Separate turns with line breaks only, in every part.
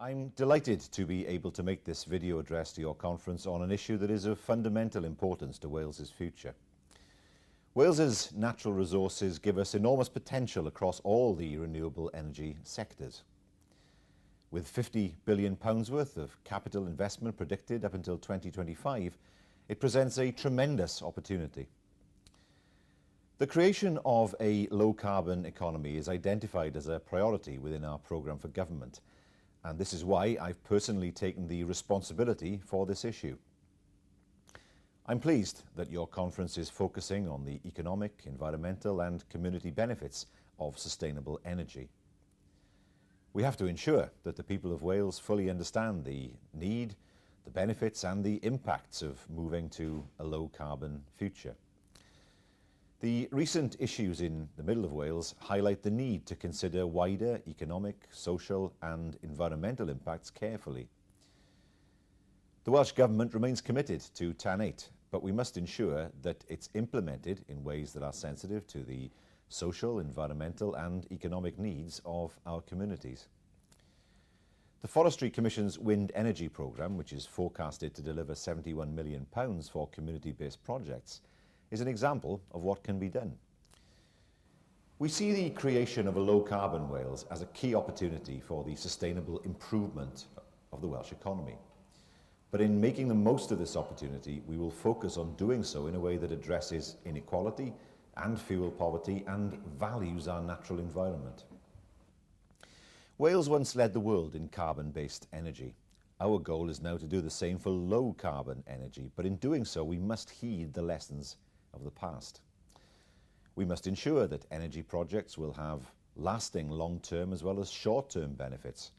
I'm delighted to be able to make this video address to your conference on an issue that is of fundamental importance to Wales's future. Wales's natural resources give us enormous potential across all the renewable energy sectors. With £50 billion worth of capital investment predicted up until 2025, it presents a tremendous opportunity. The creation of a low-carbon economy is identified as a priority within our programme for government, and this is why I've personally taken the responsibility for this issue. I'm pleased that your conference is focusing on the economic, environmental and community benefits of sustainable energy. We have to ensure that the people of Wales fully understand the need, the benefits and the impacts of moving to a low-carbon future. The recent issues in the middle of Wales highlight the need to consider wider economic, social and environmental impacts carefully. The Welsh Government remains committed to TAN 8, but we must ensure that it's implemented in ways that are sensitive to the social, environmental and economic needs of our communities. The Forestry Commission's wind energy programme, which is forecasted to deliver £71 million for community-based projects, is an example of what can be done. We see the creation of a low-carbon Wales as a key opportunity for the sustainable improvement of the Welsh economy. But in making the most of this opportunity, we will focus on doing so in a way that addresses inequality and fuel poverty and values our natural environment. Wales once led the world in carbon-based energy. Our goal is now to do the same for low-carbon energy, but in doing so we must heed the lessons of the past. We must ensure that energy projects will have lasting long-term as well as short-term benefits.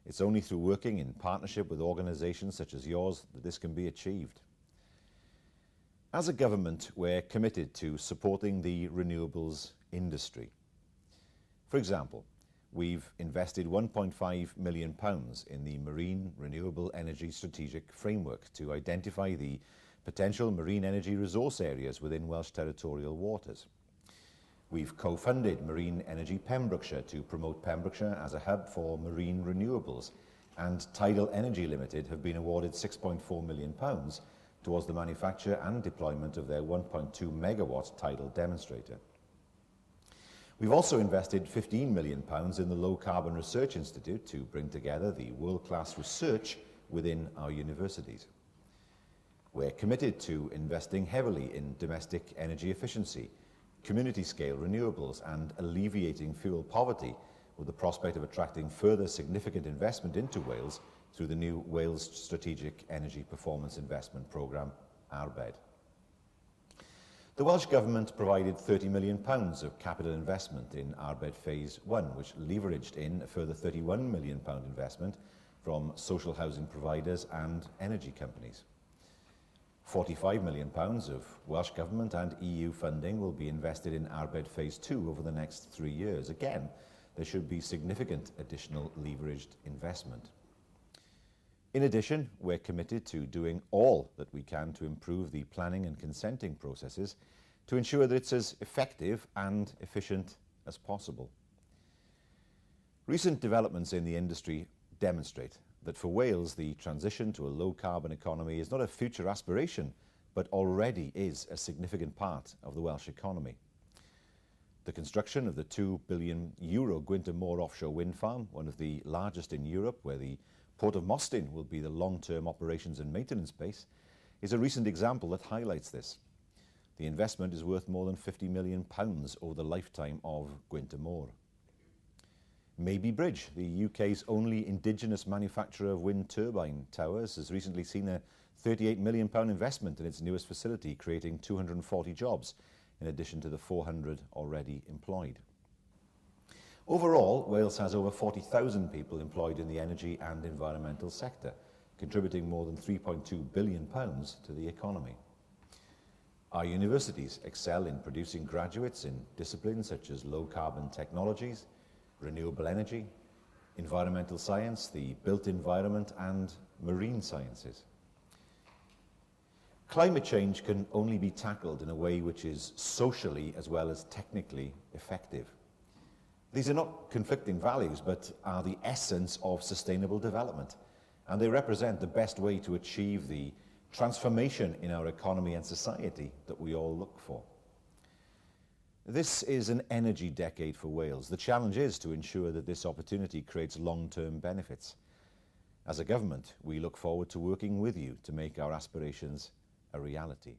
It's only through working in partnership with organisations such as yours that this can be achieved. As a government, we're committed to supporting the renewables industry. For example, we've invested £1.5 million in the Marine Renewable Energy Strategic Framework to identify the potential marine energy resource areas within Welsh territorial waters. We've co-funded Marine Energy Pembrokeshire to promote Pembrokeshire as a hub for marine renewables, and Tidal Energy Limited have been awarded £6.4 million towards the manufacture and deployment of their 1.2 megawatt tidal demonstrator. We've also invested £15 million in the Low Carbon Research Institute to bring together the world-class research within our universities. We're committed to investing heavily in domestic energy efficiency, community-scale renewables and alleviating fuel poverty, with the prospect of attracting further significant investment into Wales through the new Wales Strategic Energy Performance Investment Programme, ARBED. The Welsh Government provided £30 million of capital investment in ARBED Phase 1, which leveraged in a further £31 million investment from social housing providers and energy companies. £45 million of Welsh Government and EU funding will be invested in ARBED Phase 2 over the next 3 years. Again, there should be significant additional leveraged investment. In addition, we're committed to doing all that we can to improve the planning and consenting processes to ensure that it's as effective and efficient as possible. Recent developments in the industry demonstrate that for Wales, the transition to a low-carbon economy is not a future aspiration, but already is a significant part of the Welsh economy. The construction of the €2 billion Gwynter Moor offshore wind farm, one of the largest in Europe, where the Port of Mostyn will be the long-term operations and maintenance base, is a recent example that highlights this. The investment is worth more than £50 million over the lifetime of Gwynter Moor. Maybe Bridge, the UK's only indigenous manufacturer of wind turbine towers, has recently seen a £38 million investment in its newest facility, creating 240 jobs, in addition to the 400 already employed. Overall, Wales has over 40,000 people employed in the energy and environmental sector, contributing more than £3.2 billion to the economy. Our universities excel in producing graduates in disciplines such as low-carbon technologies, renewable energy, environmental science, the built environment and marine sciences. Climate change can only be tackled in a way which is socially as well as technically effective. These are not conflicting values, but are the essence of sustainable development, and they represent the best way to achieve the transformation in our economy and society that we all look for. This is an energy decade for Wales. The challenge is to ensure that this opportunity creates long-term benefits. As a government, we look forward to working with you to make our aspirations a reality.